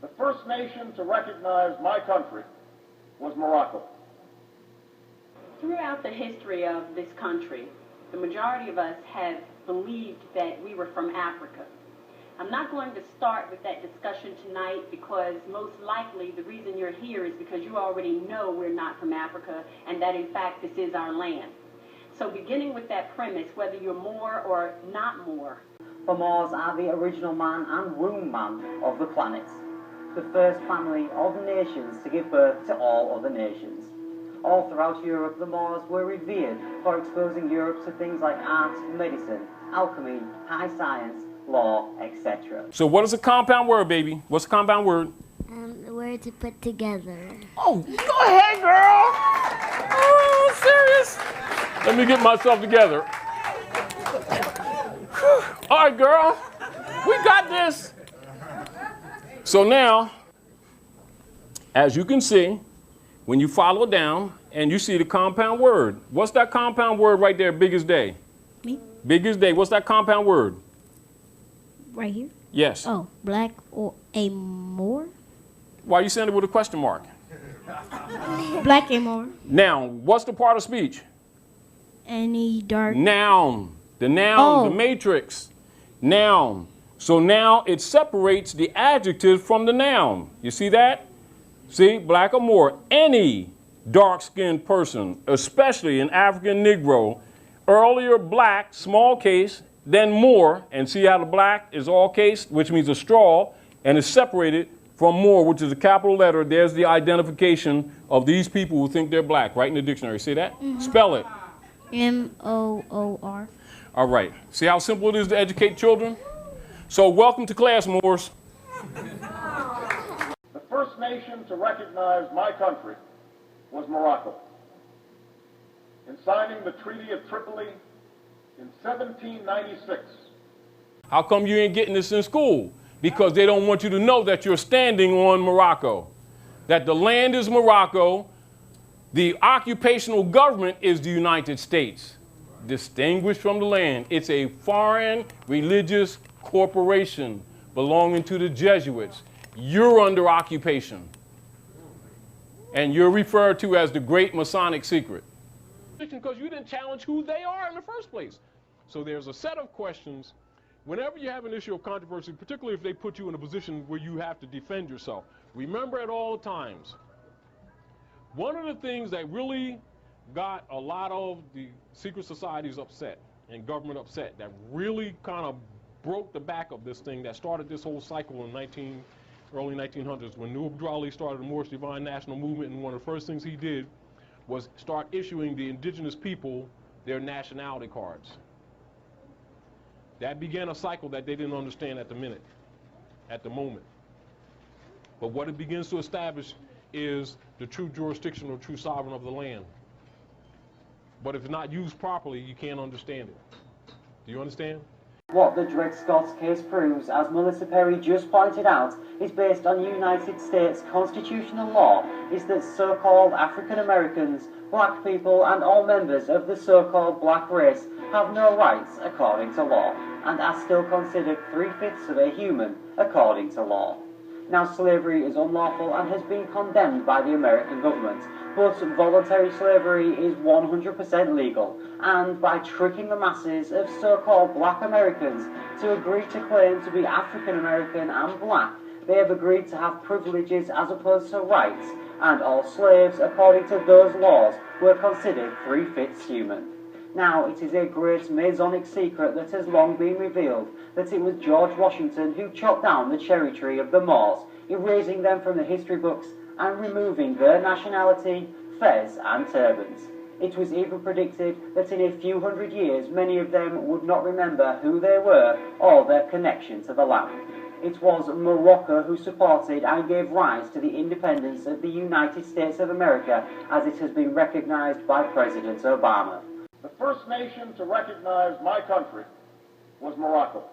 The first nation to recognize my country was Morocco. Throughout the history of this country, the majority of us have believed that we were from Africa. I'm not going to start with that discussion tonight because most likely the reason you're here is because you already know we're not from Africa and that in fact this is our land. So beginning with that premise, whether you're Moor or not Moor. The Moors are the original man and womb man of the planet, the first family of nations to give birth to all other nations. All throughout Europe, the Moors were revered for exposing Europe to things like art, medicine, alchemy, high science, law, etc. So what is a compound word, baby? What's a compound word? The word to put together. Oh, go ahead, girl. Oh, serious? Let me get myself together. All right, girl. We got this. So now, as you can see, when you follow down and you see the compound word, what's that compound word right there, big as day? Me? Big as day. What's that compound word? Right here? Yes. Oh, black or a Moor? Why you saying it with a question mark? Black and Moor. Now, what's the part of speech? Any dark. Noun. The noun, the matrix. Noun. So now it separates the adjective from the noun. You see that? See, black or Moor. Any dark-skinned person, especially an African Negro, earlier black, small case, then Moor, and see how the black is all case, which means a straw, and is separated from Moor, which is a capital letter. There's the identification of these people who think they're black, right in the dictionary. See that? Mm-hmm. Spell it. M-O-O-R. All right. See how simple it is to educate children? So welcome to class, Moors. The first nation to recognize my country was Morocco. In signing the Treaty of Tripoli in 1796. How come you ain't getting this in school? Because they don't want you to know that you're standing on Morocco, that the land is Morocco, the occupational government is the United States, distinguished from the land. It's a foreign religious corporation belonging to the Jesuits. You're under occupation, and you're referred to as the Great Masonic Secret. Because you didn't challenge who they are in the first place. So there's a set of questions. Whenever you have an issue of controversy, particularly if they put you in a position where you have to defend yourself, remember at all times, one of the things that really got a lot of the secret societies upset and government upset, that really kind of broke the back of this thing that started this whole cycle in early 1900s, when duly started the Moorish Divine National Movement, and one of the first things he did was start issuing the indigenous people their nationality cards. That began a cycle that they didn't understand at the moment. But what it begins to establish is the true jurisdiction or true sovereign of the land. But if it's not used properly, you can't understand it. Do you understand? What the Dred Scott case proves, as Melissa Perry just pointed out, is based on United States constitutional law, is that so-called African Americans, black people, and all members of the so-called black race have no rights according to law, and are still considered 3/5 of a human according to law. Now, slavery is unlawful and has been condemned by the American government, but voluntary slavery is 100% legal, and by tricking the masses of so-called black Americans to agree to claim to be African American and black, they have agreed to have privileges as opposed to rights, and all slaves, according to those laws, were considered 3/5 human. Now, it is a great Masonic secret that has long been revealed that it was George Washington who chopped down the cherry tree of the Moors, erasing them from the history books and removing their nationality, fez and turbans. It was even predicted that in a few hundred years many of them would not remember who they were or their connection to the land. It was Morocco who supported and gave rise to the independence of the United States of America as it has been recognized by President Obama. The first nation to recognize my country was Morocco.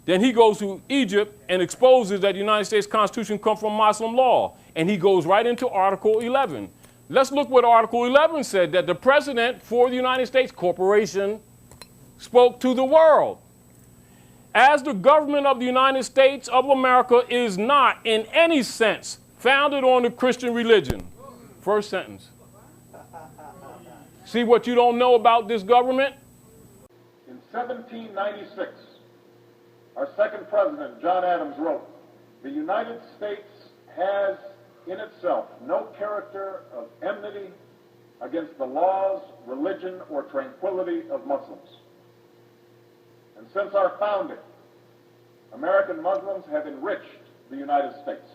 Then he goes to Egypt and exposes that the United States Constitution comes from Muslim law. And he goes right into Article 11. Let's look what Article 11 said, that the president for the United States Corporation spoke to the world. as the government of the United States of America is not in any sense founded on the Christian religion. First sentence. See what you don't know about this government? In 1796, our second president, John Adams, wrote, "The United States has in itself no character of enmity against the laws, religion, or tranquility of Muslims." And since our founding, American Muslims have enriched the United States.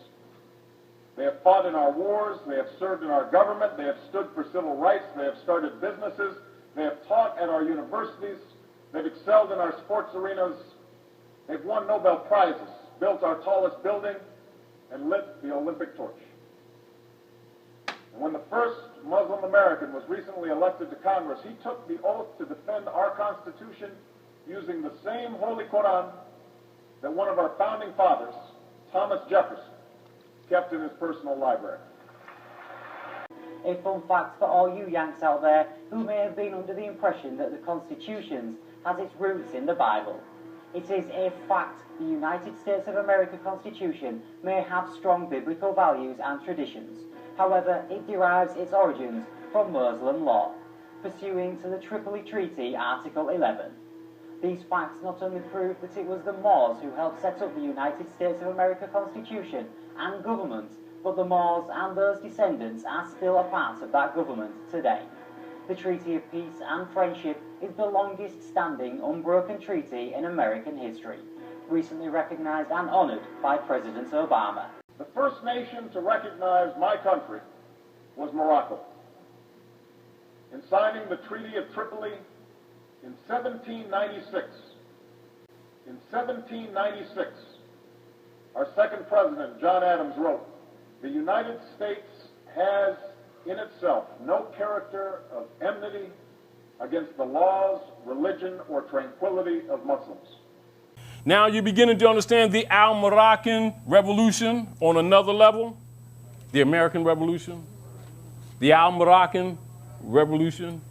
They have fought in our wars, they have served in our government, they have stood for civil rights, they have started businesses, they have taught at our universities, they've excelled in our sports arenas, they've won Nobel Prizes, built our tallest building, and lit the Olympic torch. And when the first Muslim American was recently elected to Congress, he took the oath to defend our Constitution using the same Holy Quran that one of our founding fathers, Thomas Jefferson, kept in his personal library. A fun fact for all you Yanks out there who may have been under the impression that the Constitution has its roots in the Bible. It is a fact the United States of America Constitution may have strong biblical values and traditions. However, it derives its origins from Muslim law, pursuing to the Tripoli Treaty, Article 11. These facts not only prove that it was the Moors who helped set up the United States of America Constitution and government, but the Moors and those descendants are still a part of that government today. The Treaty of Peace and Friendship is the longest standing unbroken treaty in American history, recently recognized and honored by President Obama. The first nation to recognize my country was Morocco. In signing the Treaty of Tripoli in 1796, our second president, John Adams, wrote, "The United States has in itself no character of enmity against the laws, religion, or tranquility of Muslims." Now you're beginning to understand the Al-Moroccan Revolution on another level, the American Revolution, the Al-Moroccan Revolution.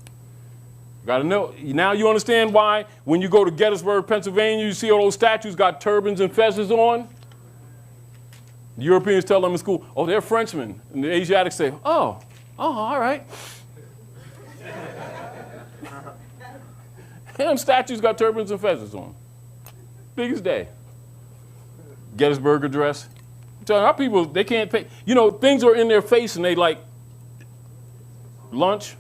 Got to know. Now you understand why when you go to Gettysburg, Pennsylvania, you see all those statues got turbans and fezzes on. The Europeans tell them in school, "Oh, they're Frenchmen." And the Asiatics say, oh, all right. Them statues got turbans and fezzes on. Biggest day. Gettysburg Address. I'm telling our people, they can't pay. You know, things are in their face and they like lunch.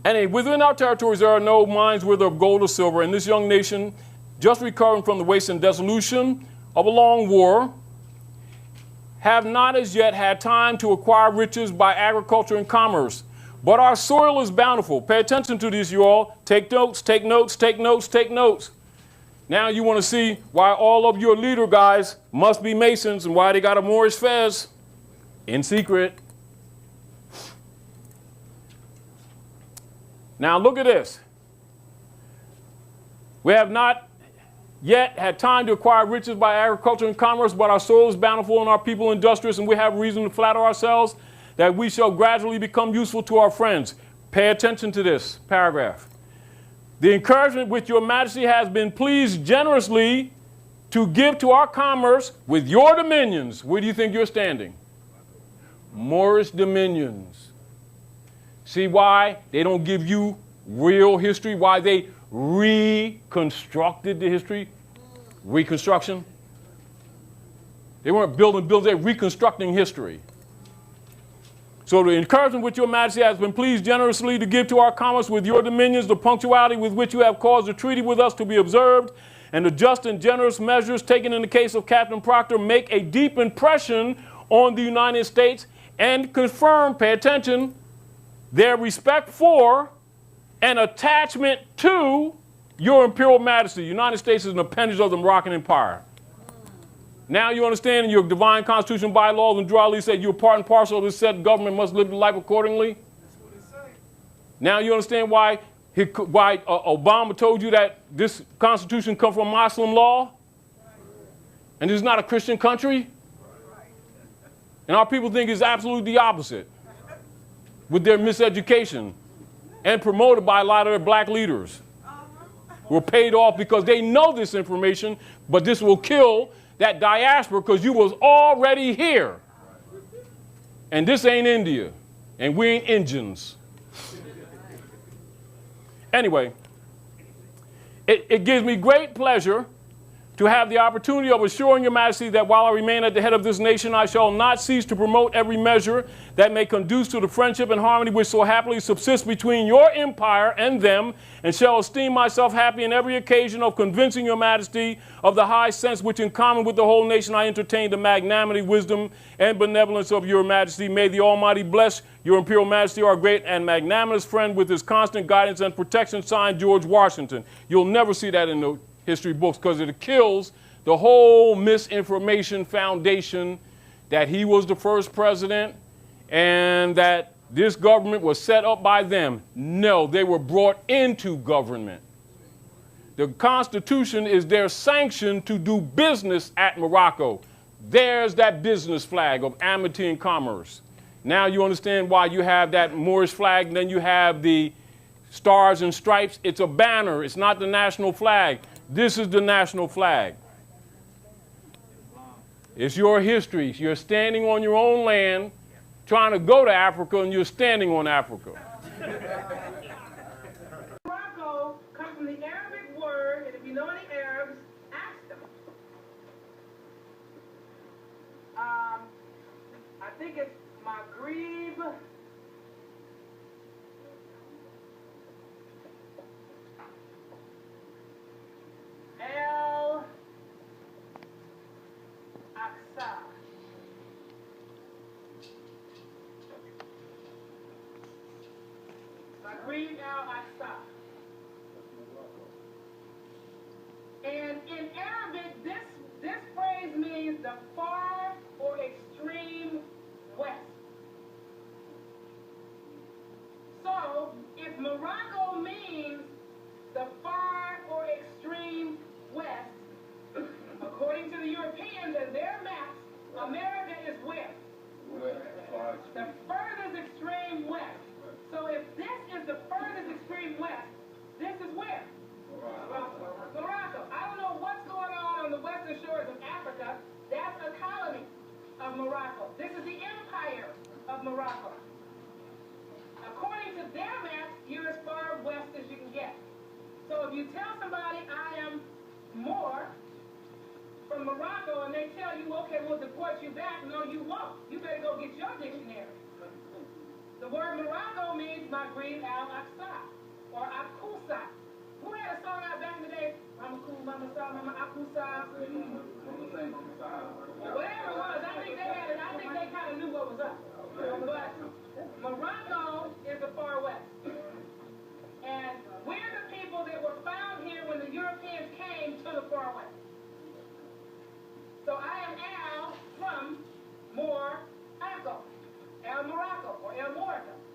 And within our territories, there are no mines whether of gold or silver. And this young nation, just recovering from the waste and dissolution of a long war, have not as yet had time to acquire riches by agriculture and commerce. But our soil is bountiful. Pay attention to this, you all. Take notes, take notes, take notes, take notes. Now you want to see why all of your leader guys must be Masons and why they got a Moorish fez in secret. Now look at this. We have not yet had time to acquire riches by agriculture and commerce, but our soil is bountiful and our people industrious, and we have reason to flatter ourselves that we shall gradually become useful to our friends. Pay attention to this paragraph. The encouragement which your majesty has been pleased generously to give to our commerce with your dominions. Where do you think you're standing? Moorish dominions. See why they don't give you real history? Why they reconstructed the history? Reconstruction. They weren't building, they're reconstructing history. So the encouragement which your majesty has been pleased generously to give to our commerce with your dominions, the punctuality with which you have caused the treaty with us to be observed, and the just and generous measures taken in the case of Captain Proctor make a deep impression on the United States and confirm, pay attention, their respect for and attachment to your imperial majesty. The United States is an appendage of the Moroccan Empire. Now you understand in your divine constitution, bylaws, and duly said you're part and parcel of this said government must live the life accordingly. That's what it says. Now you understand why Obama told you that this constitution comes from Muslim law? And this is not a Christian country? And our people think it's absolutely the opposite with their miseducation and promoted by a lot of their black leaders. were paid off because they know this information, but this will kill that diaspora because you was already here. And this ain't India, and we ain't Indians. Anyway, it gives me great pleasure to have the opportunity of assuring Your Majesty that while I remain at the head of this nation, I shall not cease to promote every measure that may conduce to the friendship and harmony which so happily subsists between your empire and them, and shall esteem myself happy in every occasion of convincing Your Majesty of the high sense which in common with the whole nation I entertain the magnanimity, wisdom, and benevolence of Your Majesty. May the Almighty bless Your Imperial Majesty, our great and magnanimous friend, with his constant guidance and protection, signed George Washington. You'll never see that in the history books because it kills the whole misinformation foundation that he was the first president and that this government was set up by them. No, they were brought into government. The Constitution is their sanction to do business at Morocco. There's that business flag of amity and commerce. Now you understand why you have that Moorish flag, and then you have the stars and stripes. It's a banner. It's not the national flag. This is the national flag. It's your history. You're standing on your own land, trying to go to Africa, and you're standing on Africa. Morocco comes from the Arabic word, and if you know any Arabs, ask them. I think it's Maghreb. Al-Aqsa. Maghreb Al-Aqsa. And in Arabic, this phrase means the far or extreme west. So, if Morocco means the far or extreme west, according to the Europeans and their maps, America is where? The furthest extreme west. So if this is the furthest extreme west, this is where? Morocco. I don't know what's going on the western shores of Africa. That's a colony of Morocco. This is the empire of Morocco. According to their maps, you're as far west as you can get. So if you tell somebody I am Moor from Morocco and they tell you, okay, we'll deport you back, no, you won't. You better go get your dictionary. The word Morocco means Maghreb Al-Aqsa.